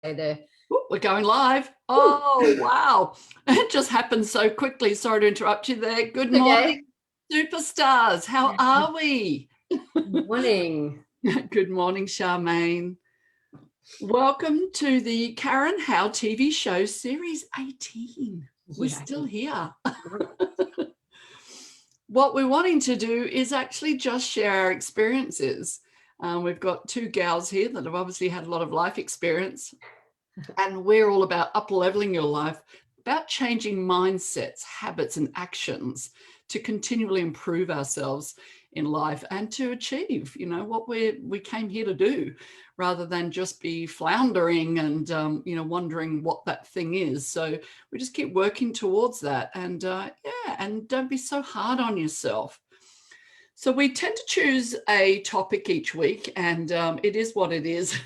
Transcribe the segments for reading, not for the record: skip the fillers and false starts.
there. Ooh, we're going live. Oh, wow. It just happened so quickly. Sorry to interrupt you there. Good morning, superstars. How are we? Morning. Good morning, Charmaine. Welcome to the Karen How TV show series 18. We're still here. What we're wanting to do is actually just share our experiences. We've got two gals here that have obviously had a lot of life experience. And we're all about up-leveling your life, about changing mindsets, habits, and actions to continually improve ourselves in life and to achieve, what we came here to do, rather than just be floundering and, wondering what that thing is. So we just keep working towards that. And and don't be so hard on yourself. So we tend to choose a topic each week, and it is what it is.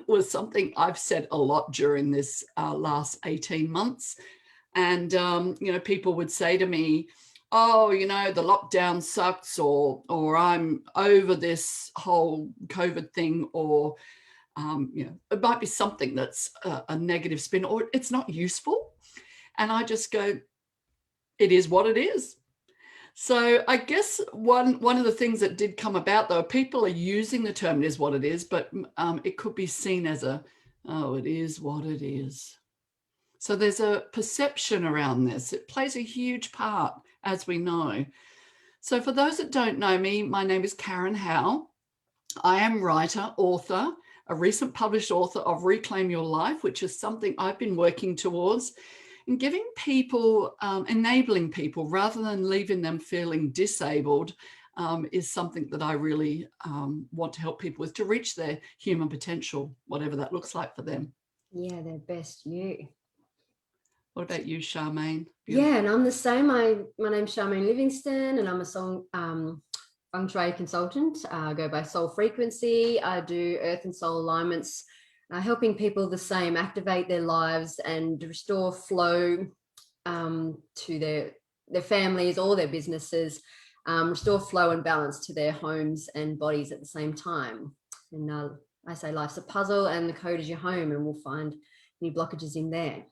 Was something I've said a lot during this last 18 months. And, people would say to me, oh, the lockdown sucks, or I'm over this whole COVID thing, or, it might be something that's a negative spin, or it's not useful. And I just go, it is what it is. So I guess one of the things that did come about, though, people are using the term "it is what it is," but it could be seen as it is what it is. So there's a perception around this. It plays a huge part, as we know. So for those that don't know me, my name is Karen How. I am writer, author, a recent published author of Reclaim Your Life, which is something I've been working towards. And giving people, enabling people rather than leaving them feeling disabled is something that I really want to help people with, to reach their human potential, whatever that looks like for them. Yeah, their best you. What about you, Charmaine? Yeah, and I'm the same. My name's Charmaine Livingston, and I'm a feng shui consultant. I go by soul frequency. I do earth and soul alignments, helping people the same activate their lives and restore flow to their families, all their businesses, restore flow and balance to their homes and bodies at the same time. And I say life's a puzzle, and the code is your home, and we'll find any blockages in there.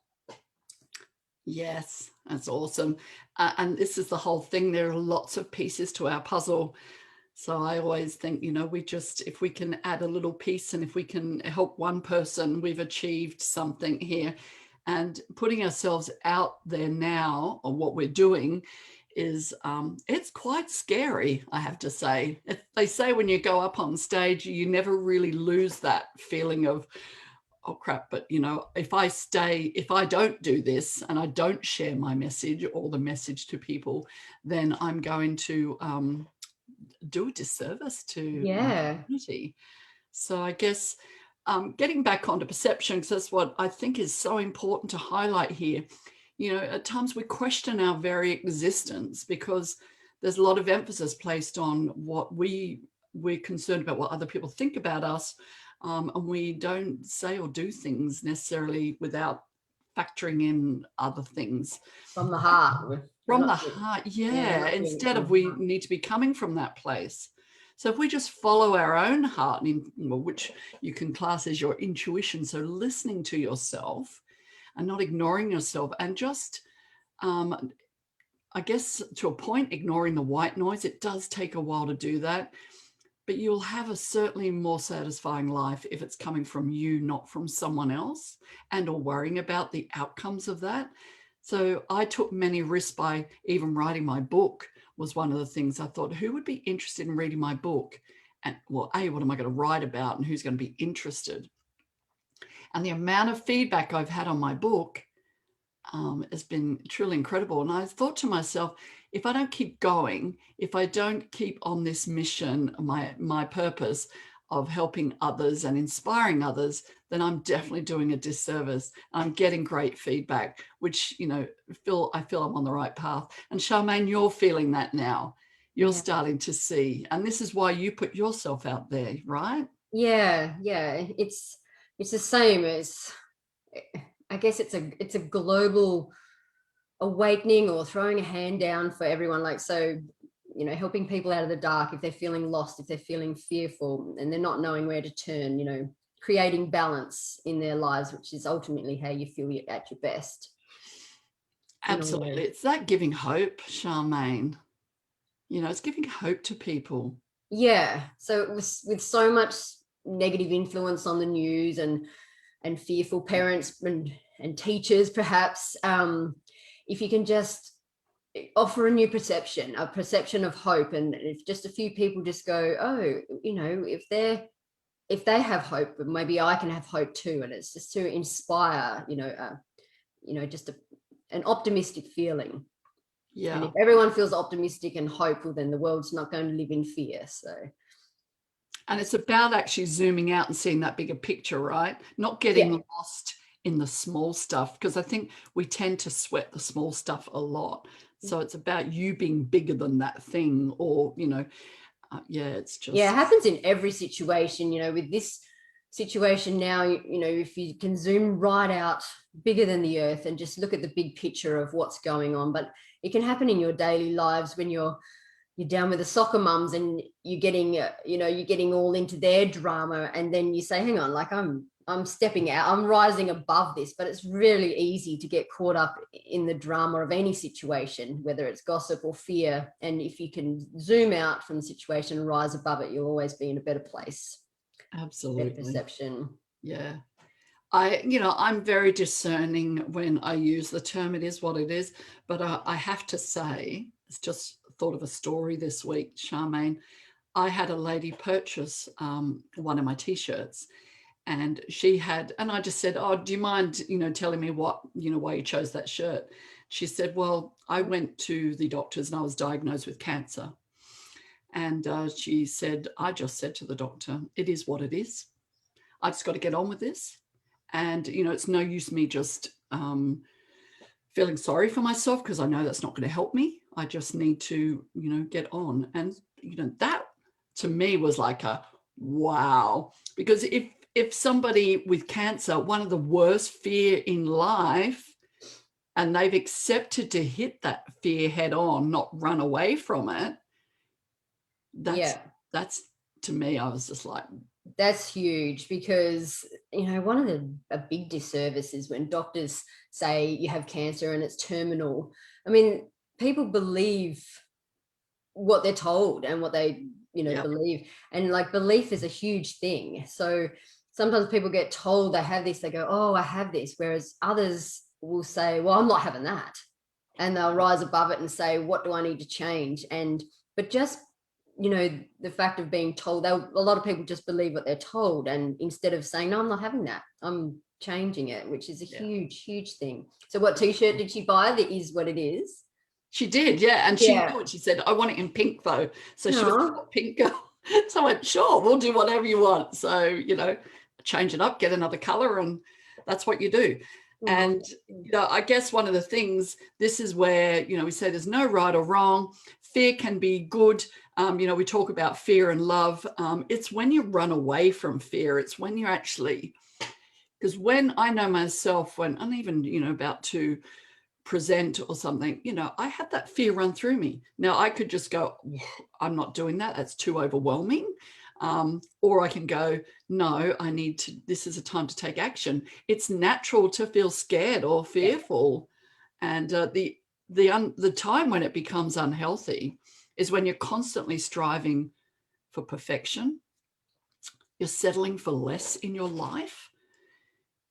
Yes, that's awesome. And this is the whole thing. There are lots of pieces to our puzzle. So I always think, if we can add a little piece, and if we can help one person, we've achieved something here. And putting ourselves out there now on what we're doing is, it's quite scary, I have to say. They say when you go up on stage, you never really lose that feeling of, oh crap, but if I don't do this and I don't share my message or the message to people, then I'm going to do a disservice to my community. So I guess getting back onto perception, because that's what I think is so important to highlight here. At times we question our very existence because there's a lot of emphasis placed on what we're concerned about, what other people think about us. And we don't say or do things necessarily without factoring in other things. From the heart. From the heart, yeah. Instead of we need to be coming from that place. So if we just follow our own heart, which you can class as your intuition, so listening to yourself and not ignoring yourself, and just, I guess to a point, ignoring the white noise. It does take a while to do that. But you'll have a certainly more satisfying life if it's coming from you, not from someone else, and or worrying about the outcomes of that. So I took many risks by even writing my book. Was one of the things I thought, who would be interested in reading my book? And well, what am I going to write about, and who's going to be interested? And the amount of feedback I've had on my book has been truly incredible. And I thought to myself, if I don't keep going, if I don't keep on this mission, my purpose of helping others and inspiring others, then I'm definitely doing a disservice. I'm getting great feedback, which, I feel I'm on the right path. And Charmaine, you're feeling that now. You're starting to see, and this is why you put yourself out there, right? Yeah. It's the same as, I guess it's a global awakening, or throwing a hand down for everyone. Like, so, helping people out of the dark if they're feeling lost, if they're feeling fearful and they're not knowing where to turn, creating balance in their lives, which is ultimately how you feel at your best. Absolutely. It's that giving hope, Charmaine. You know, it's giving hope to people. Yeah. So it was, with so much negative influence on the news and fearful parents and teachers, perhaps, if you can just offer a new perception, a perception of hope, and if just a few people just go, oh, you know, if they have hope, maybe I can have hope too, and it's just to inspire, just an optimistic feeling. Yeah. And if everyone feels optimistic and hopeful, then the world's not going to live in fear. So, and it's about actually zooming out and seeing that bigger picture, right? Not getting lost in the small stuff, because I think we tend to sweat the small stuff a lot. So it's about you being bigger than that thing, or, it's just. Yeah, it happens in every situation, with this situation now, if you can zoom right out bigger than the earth and just look at the big picture of what's going on. But it can happen in your daily lives when you're down with the soccer mums and you're getting all into their drama, and then you say, hang on, like I'm stepping out, I'm rising above this. But it's really easy to get caught up in the drama of any situation, whether it's gossip or fear. And if you can zoom out from the situation and rise above it, you'll always be in a better place. Absolutely. Better perception. Yeah. I'm very discerning when I use the term. It is what it is. But I have to say, it's just thought of a story this week, Charmaine. I had a lady purchase one of my T-shirts, and she had, and I just said, oh, do you mind, telling me why you chose that shirt? She said, well, I went to the doctors and I was diagnosed with cancer. And she said, I just said to the doctor, it is what it is. I just got to get on with this. And, it's no use me just feeling sorry for myself, because I know that's not going to help me. I just need to, get on. And, that to me was like a wow. Because if somebody with cancer, one of the worst fear in life, and they've accepted to hit that fear head on, not run away from it, that's to me, I was just like, that's huge. Because one of a big disservice is when doctors say you have cancer and it's terminal. I mean, people believe what they're told and what they believe, and like belief is a huge thing. So sometimes people get told they have this, they go, oh, I have this, whereas others will say, well, I'm not having that, and they'll rise above it and say, what do I need to change? But just the fact of being told, a lot of people just believe what they're told, and instead of saying, no, I'm not having that, I'm changing it, which is a huge thing. So what T-shirt did she buy that is what it is? She did, yeah. And she knew it. She said, I want it in pink though. So she was a pink girl. So I went, sure, we'll do whatever you want. So, change it up, get another color, and that's what you do. And, I guess one of the things, this is where, we say there's no right or wrong. Fear can be good. We talk about fear and love. It's when you run away from fear. It's when you're actually, because when I know myself, when I'm even, about to present or something, I had that fear run through me. Now I could just go, I'm not doing that. That's too overwhelming. Or I can go, no, this is a time to take action. It's natural to feel scared or fearful. And the time when it becomes unhealthy is when you're constantly striving for perfection. You're settling for less in your life.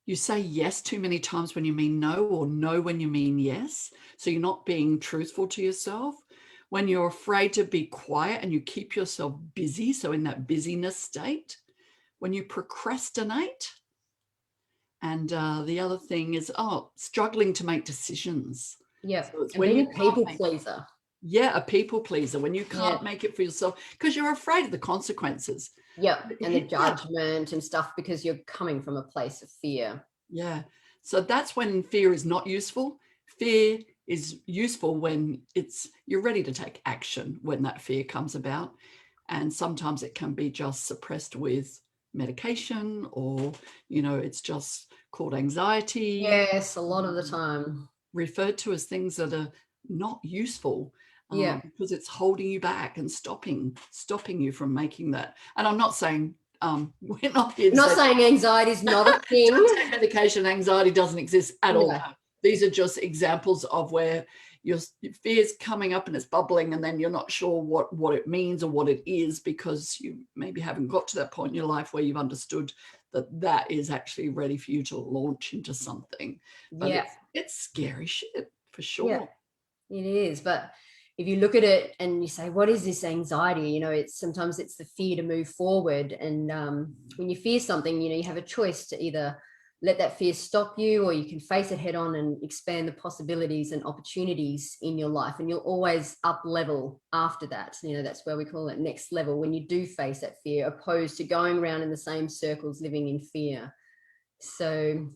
You say yes too many times when you mean no, or no when you mean yes. So you're not being truthful to yourself. When you're afraid to be quiet and you keep yourself busy, so in that busyness state. When you procrastinate. And the other thing is, struggling to make decisions. Yeah, so it's and when being you a people pleaser. Yeah, a people pleaser, when you can't make it for yourself because you're afraid of the consequences. Yeah, and the judgment and stuff, because you're coming from a place of fear. Yeah. So that's when fear is not useful. Fear is useful when you're ready to take action when that fear comes about. And sometimes it can be just suppressed with medication, or, it's just called anxiety. Yes, a lot of the time. Referred to as things that are not useful. Yeah. Because it's holding you back and stopping you from making that. And I'm not saying we're not here to Not say, saying anxiety is not a thing. don't take medication. Anxiety doesn't exist at all. No. These are just examples of where your fear's coming up and it's bubbling, and then you're not sure what it means or what it is, because you maybe haven't got to that point in your life where you've understood that is actually ready for you to launch into something. But Yeah. it's scary shit for sure. Yeah, it is. But if you look at it and you say, what is this anxiety? You know, sometimes it's the fear to move forward. And when you fear something, you know, you have a choice to either let that fear stop you, or you can face it head on and expand the possibilities and opportunities in your life. And you'll always up level after that. You know, that's where we call it next level, when you do face that fear, opposed to going around in the same circles, living in fear. So,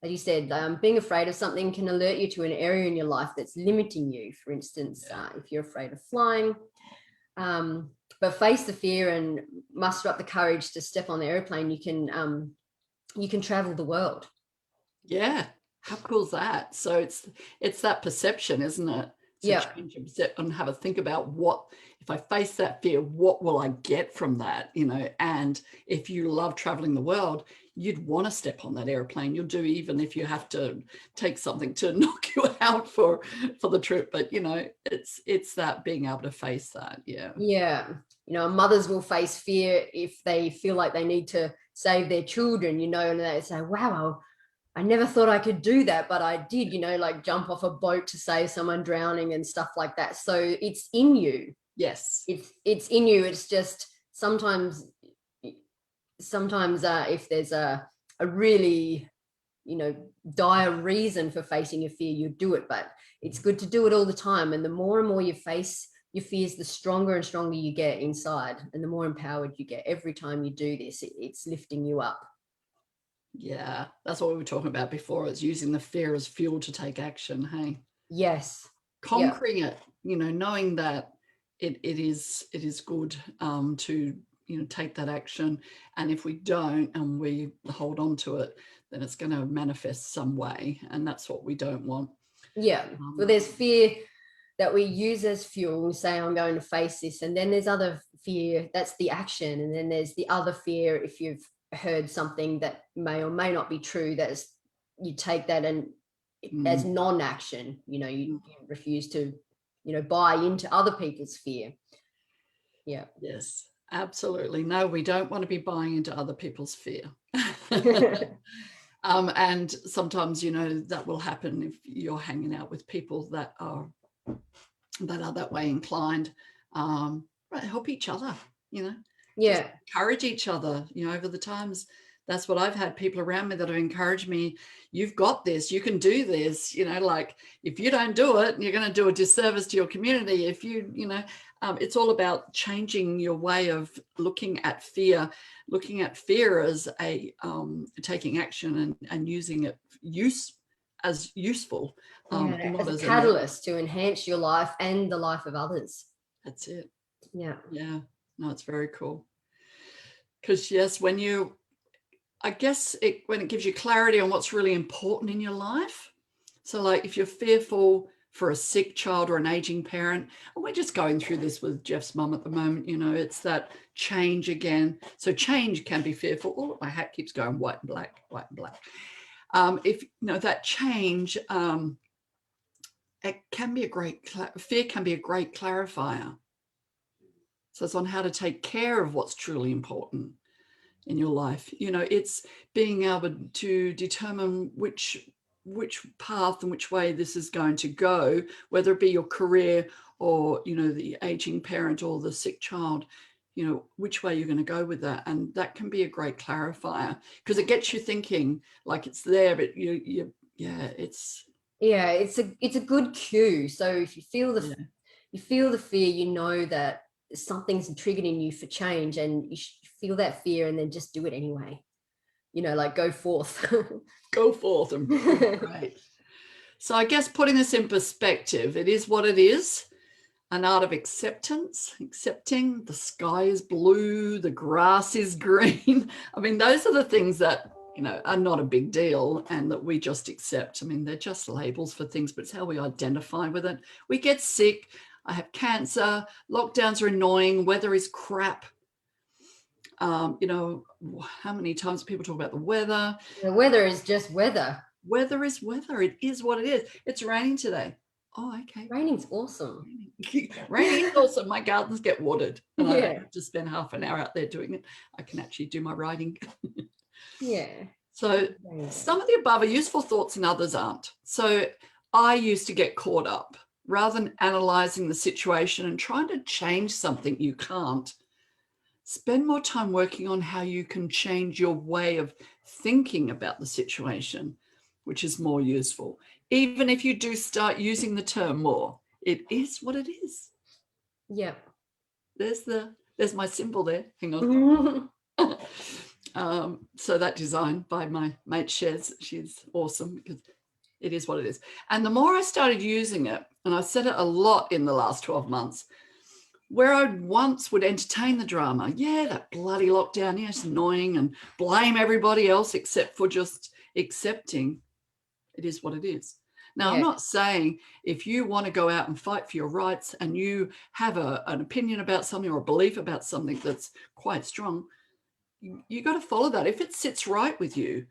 as you said, being afraid of something can alert you to an area in your life that's limiting you. For instance, if you're afraid of flying, but face the fear and muster up the courage to step on the airplane, you can travel the world. Yeah, how cool is that? So it's that perception, isn't it? So Yeah. change your perception and have a think about, what if I face that fear, what will I get from that? You know, and if you love traveling the world, you'd want to step on that airplane. You'll do, even if you have to take something to knock you out for the trip. But you know, it's that being able to face that. Yeah. Yeah. You know, mothers will face fear if they feel like they need to save their children, you know, and they say, wow, I never thought I could do that, but I did, you know, like jump off a boat to save someone drowning and stuff like that. So it's in you. Yes. It's in you. It's just sometimes if there's a really, you know, dire reason for facing your fear, you do it. But it's good to do it all the time. And the more and more you face your fears, the stronger and stronger you get inside, and the more empowered you get every time you do this. It's lifting you up. Yeah, that's what we were talking about before. It's using the fear as fuel to take action. Hey. Yes. Conquering it, you know, knowing that it is good to, you know, take that action. And if we don't and we hold on to it, then it's going to manifest some way, and that's what we don't want. Yeah. Well, there's fear that we use as fuel. We say, I'm going to face this. And then there's other fear, that's the action. And then there's the other fear, if you've heard something that may or may not be true, that's, you take that and as non-action, you know, you refuse to, you know, buy into other people's fear. Yeah. Yes, absolutely. No, we don't want to be buying into other people's fear. And sometimes, you know, that will happen if you're hanging out with people that are that way inclined. Help each other, you know. Yeah. Just encourage each other, you know, over the times. That's what I've had people around me that have encouraged me. You've got this, you can do this, you know, like if you don't do it, you're going to do a disservice to your community. If you know, it's all about changing your way of looking at fear as a taking action and using it as useful, not as a as catalyst to enhance your life and the life of others. That's it. Yeah. Yeah. No, it's very cool. Because yes, when it gives you clarity on what's really important in your life. So like if you're fearful for a sick child or an aging parent, and we're just going through this with Jeff's mum at the moment, you know, it's that change again. So change can be fearful. Oh, my hat keeps going white and black, white and black. If you know that change, it can be fear can be a great clarifier. So it's on how to take care of what's truly important in your life. You know, it's being able to determine which path and which way this is going to go, whether it be your career or, you know, the aging parent or the sick child, you know, which way you're going to go with that. And that can be a great clarifier because it gets you thinking like it's there, but it's a good cue. So if you feel the fear, you know that something's triggered in you for change, and you feel that fear and then just do it anyway. You know, like go forth. Go forth and great. So I guess putting this in perspective, it is what it is. An art of acceptance, accepting the sky is blue, the grass is green. I mean, those are the things that, you know, are not a big deal and that we just accept. I mean, they're just labels for things, but it's how we identify with it. We get sick. I have cancer. Lockdowns are annoying. Weather is crap. You know, how many times people talk about the weather? The weather is just weather. Weather is weather. It is what it is. It's raining today. Oh, okay. Raining's awesome. Raining is awesome. My gardens get watered, and I don't Yeah. have to spend half an hour out there doing it. I can actually do my writing. Yeah. So some of the above are useful thoughts and others aren't. So I used to get caught up rather than analyzing the situation and trying to change something you can't. Spend more time working on how you can change your way of thinking about the situation, which is more useful. Even if you do start using the term more, it is what it is. Yeah. There's my symbol there. Hang on. So that design by my mate Shez, she's awesome because it is what it is. And the more I started using it, and I've said it a lot in the last 12 months, where I once would entertain the drama, yeah, that bloody lockdown, yeah, it's annoying, and blame everybody else except for just accepting it is what it is. Now, I'm not saying if you want to go out and fight for your rights and you have an opinion about something or a belief about something that's quite strong, you got to follow that. If it sits right with you,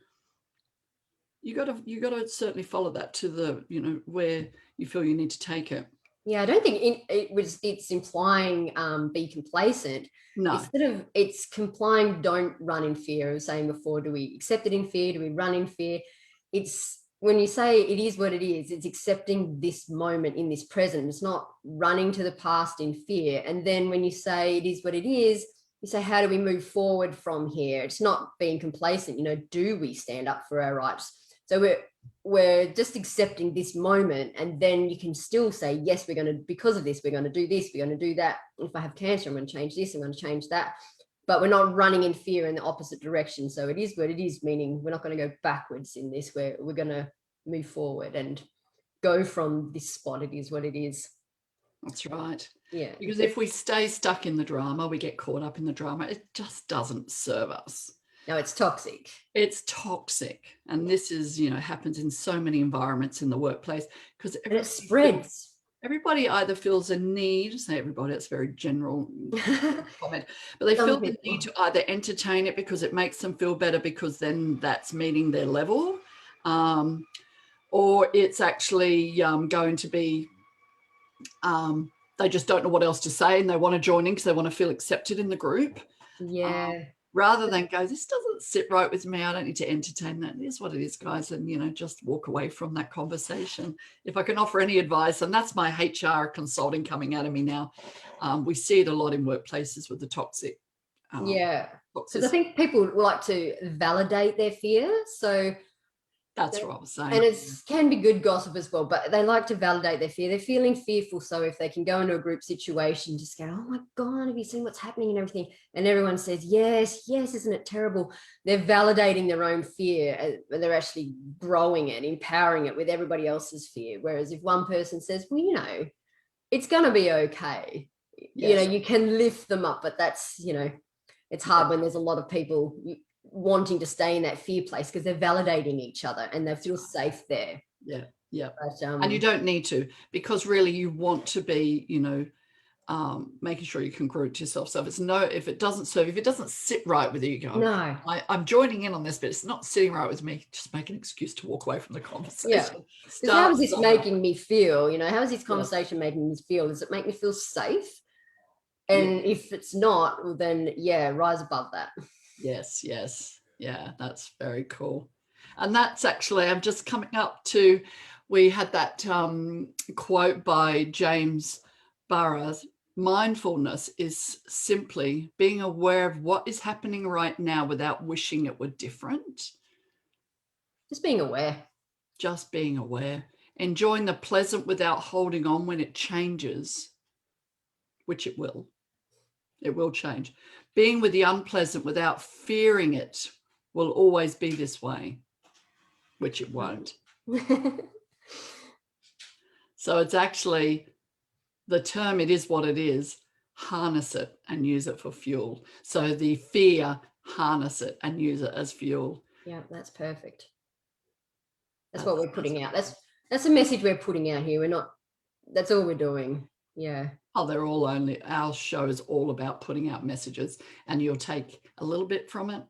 you got to certainly follow that to the, you know, where you feel you need to take it. Yeah, I don't think it's implying be complacent. No. It's complying don't run in fear. I was saying before, do we accept it in fear? Do we run in fear? It's when you say it is what it is, it's accepting this moment in this present. It's not running to the past in fear. And then when you say it is what it is, you say, how do we move forward from here? It's not being complacent. You know, do we stand up for our rights? So we're just accepting this moment, and then you can still say, yes, we're going to, because of this, we're going to do this, we're going to do that. If I have cancer, I'm going to change this, I'm going to change that. But we're not running in fear in the opposite direction. So it is what it is, meaning we're not going to go backwards in this, we're going to move forward and go from this spot. It is what it is. That's right. Yeah. Because if we stay stuck in the drama, we get caught up in the drama, it just doesn't serve us. No, it's toxic. It's toxic. And this is, you know, happens in so many environments in the workplace because it spreads. Everybody either feels a need, say everybody, that's a very general comment, but they feel the need to either entertain it because it makes them feel better because then that's meeting their level, or it's actually going to be, they just don't know what else to say and they want to join in because they want to feel accepted in the group. Yeah. Rather than go, this doesn't sit right with me, I don't need to entertain that. It is what it is, guys. And, you know, just walk away from that conversation. If I can offer any advice, and that's my HR consulting coming out of me now. We see it a lot in workplaces with the toxic. Because I think people like to validate their fear. So that's what I was saying. And it can be good gossip as well, but they like to validate their fear. They're feeling fearful. So if they can go into a group situation, just go, oh my God, have you seen what's happening and everything? And everyone says, yes, isn't it terrible? They're validating their own fear. They're actually growing it, empowering it with everybody else's fear. Whereas if one person says, well, you know, it's going to be okay. Yes. You know, you can lift them up, but that's, you know, it's hard when there's a lot of people wanting to stay in that fear place because they're validating each other and they feel safe there. Yeah. But, and you don't need to, because really you want to be, you know, making sure you can grow it yourself. So if it doesn't sit right with you, you go, no, I'm joining in on this, but it's not sitting right with me. Just make an excuse to walk away from the conversation. Yeah. How is this making me feel? You know, how is this conversation making me feel? Does it make me feel safe? And if it's not, well, then rise above that. Yes. Yeah, that's very cool. And that's actually, I'm just coming up to, we had that quote by James Burrows. Mindfulness is simply being aware of what is happening right now without wishing it were different. Just being aware. Just being aware. Enjoying the pleasant without holding on when it changes, which it will. It will change. Being with the unpleasant without fearing it will always be this way, which it won't. So it's actually the term, it is what it is, harness it and use it for fuel. So the fear, harness it and use it as fuel. Yeah, that's perfect. That's what we're putting out. That's a message we're putting out here. That's all we're doing. Yeah. Oh, our show is all about putting out messages, and you'll take a little bit from it,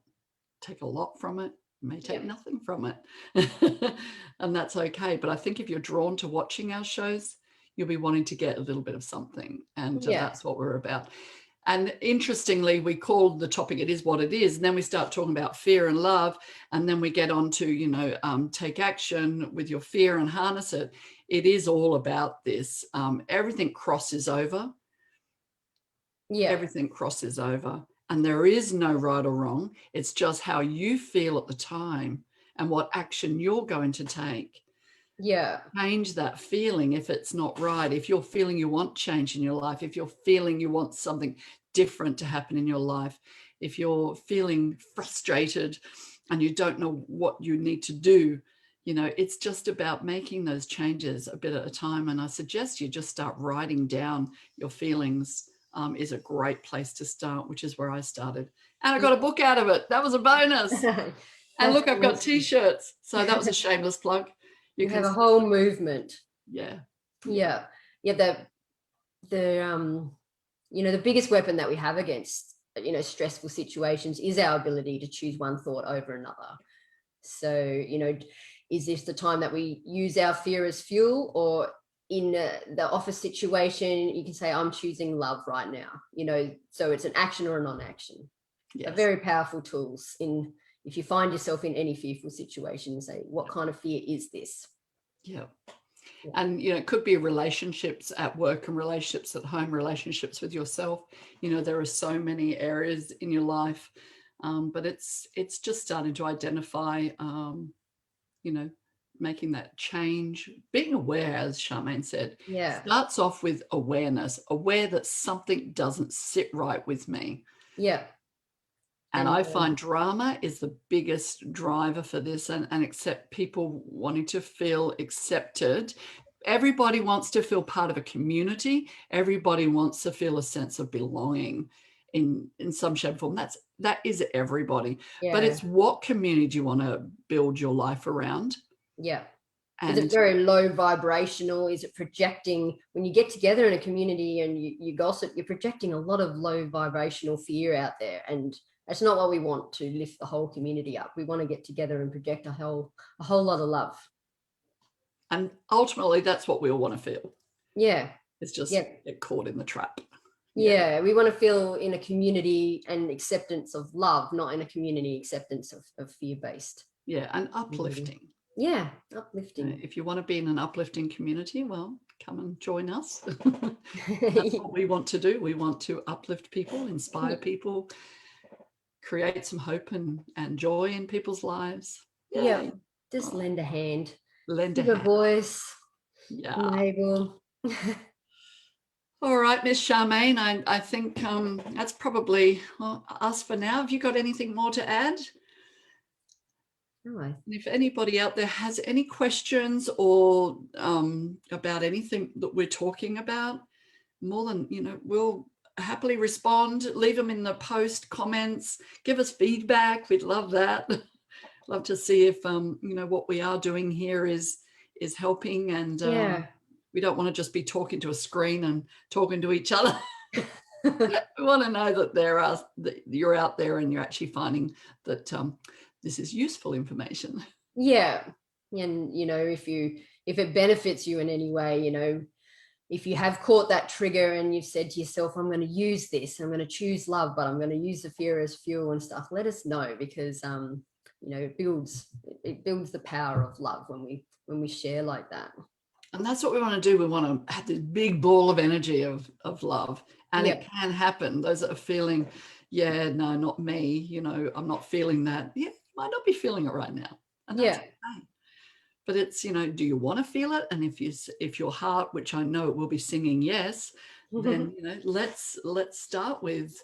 take a lot from it, you may take nothing from it. And that's okay. But I think if you're drawn to watching our shows, you'll be wanting to get a little bit of something. And that's what we're about. And interestingly, we called the topic "It Is What It Is," and then we start talking about fear and love, and then we get on to take action with your fear and harness it. It is all about this. Everything crosses over. Yeah. Everything crosses over, and there is no right or wrong. It's just how you feel at the time and what action you're going to take. Yeah. Change that feeling if it's not right. If you're feeling you want change in your life, if you're feeling you want something different to happen in your life, if you're feeling frustrated and you don't know what you need to do, it's just about making those changes a bit at a time. And I suggest you just start writing down your feelings. Is a great place to start, which is where I started. And I got a book out of it. That was a bonus. And look, I've got t-shirts. So that was a shameless plug. You have a whole movement. Yeah. Yeah. The biggest weapon that we have against, stressful situations is our ability to choose one thought over another. So, is this the time that we use our fear as fuel, or in the office situation, you can say, I'm choosing love right now, so it's an action or a non-action. Yes. Are very powerful tools if you find yourself in any fearful situation, say, what kind of fear is this? Yeah. And, it could be relationships at work and relationships at home, relationships with yourself. There are so many areas in your life, but it's just starting to identify, making that change, being aware, as Charmaine said, starts off with awareness, aware that something doesn't sit right with me. Yeah. And I find drama is the biggest driver for this, and accept people wanting to feel accepted. Everybody wants to feel part of a community. Everybody wants to feel a sense of belonging in some shape or form. That is everybody. Yeah. But it's what community do you want to build your life around? Yeah. Is it very low vibrational? Is it projecting, when you get together in a community and you gossip, you're projecting a lot of low vibrational fear out there, and that's not what we want to lift the whole community up. We want to get together and project a whole lot of love. And ultimately, that's what we all want to feel. Yeah. It's just get caught in the trap. Yeah. We want to feel in a community and acceptance of love, not in a community acceptance of fear-based. Yeah, and uplifting. Yeah, uplifting. If you want to be in an uplifting community, well, come and join us. That's what we want to do. We want to uplift people, inspire people, create some hope and joy in people's lives. Yeah, just lend a hand. Give a voice. Yeah. Enable. All right, Miss Charmaine, I think that's probably us for now. Have you got anything more to add? No. If anybody out there has any questions or about anything that we're talking about, more than, we'll happily respond. Leave them in the post comments. Give us feedback. We'd love that. Love to see if, what we are doing here is helping. And we don't want to just be talking to a screen and talking to each other. We want to know that you're out there and you're actually finding that this is useful information. Yeah. And, if it benefits you in any way, if you have caught that trigger and you've said to yourself, I'm going to use this, I'm going to choose love, but I'm going to use the fear as fuel and stuff, let us know, because, it builds the power of love when we share like that. And that's what we want to do. We want to have this big ball of energy of love, and it can happen. Those that are feeling, no, not me, I'm not feeling that. Yeah, you might not be feeling it right now. And that's okay. But it's, do you want to feel it? And if your heart, which I know it will be singing yes, then, let's start with,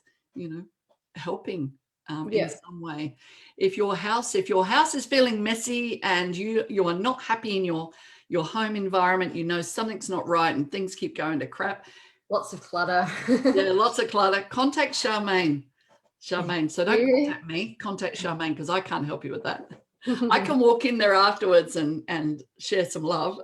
helping in some way. If your house is feeling messy and you are not happy in your home environment, something's not right and things keep going to crap. Lots of clutter. Lots of clutter. Contact Charmaine. So don't contact me. Contact Charmaine, because I can't help you with that. I can walk in there afterwards and share some love.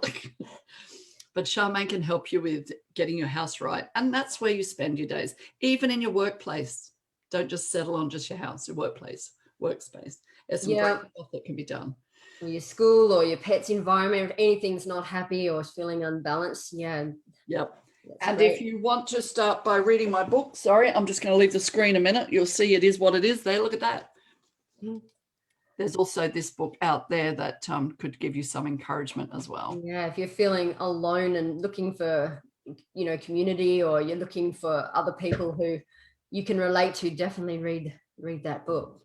but Charmaine can help you with getting your house right. And that's where you spend your days, even in your workplace. Don't just settle on just your house, your workplace, workspace. There's some great stuff that can be done. Or your school or your pet's environment, if anything's not happy or feeling unbalanced. Yeah. Yep. And if you want to start by reading my book, sorry, I'm just going to leave the screen a minute. You'll see it is what it is there. Look at that. There's also this book out there that could give you some encouragement as well. Yeah, if you're feeling alone and looking for, community, or you're looking for other people who you can relate to, definitely read that book.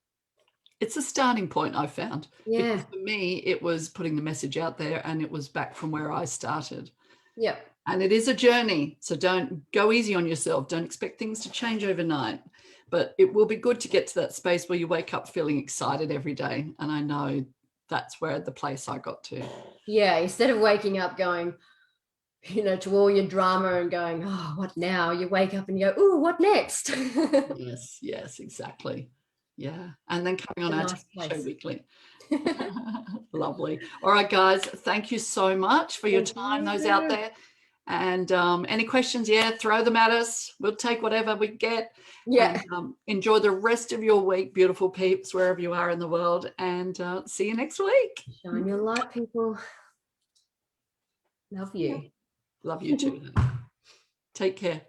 It's a starting point, I found. Yeah. Because for me, it was putting the message out there, and it was back from where I started. Yeah. And it is a journey. So don't go easy on yourself. Don't expect things to change overnight. But it will be good to get to that space where you wake up feeling excited every day. And I know that's where the place I got to. Yeah. Instead of waking up going, to all your drama and going, oh, what now? You wake up and you go, oh, what next? Yes, exactly. Yeah. And then coming on our show weekly. Lovely. All right, guys. Thank you so much for your time, those out there. And any questions, throw them at us. We'll take whatever we get. Yeah. And, enjoy the rest of your week, beautiful peeps, wherever you are in the world. And see you next week. Shine your light, people. Love you. Love you too. Take care.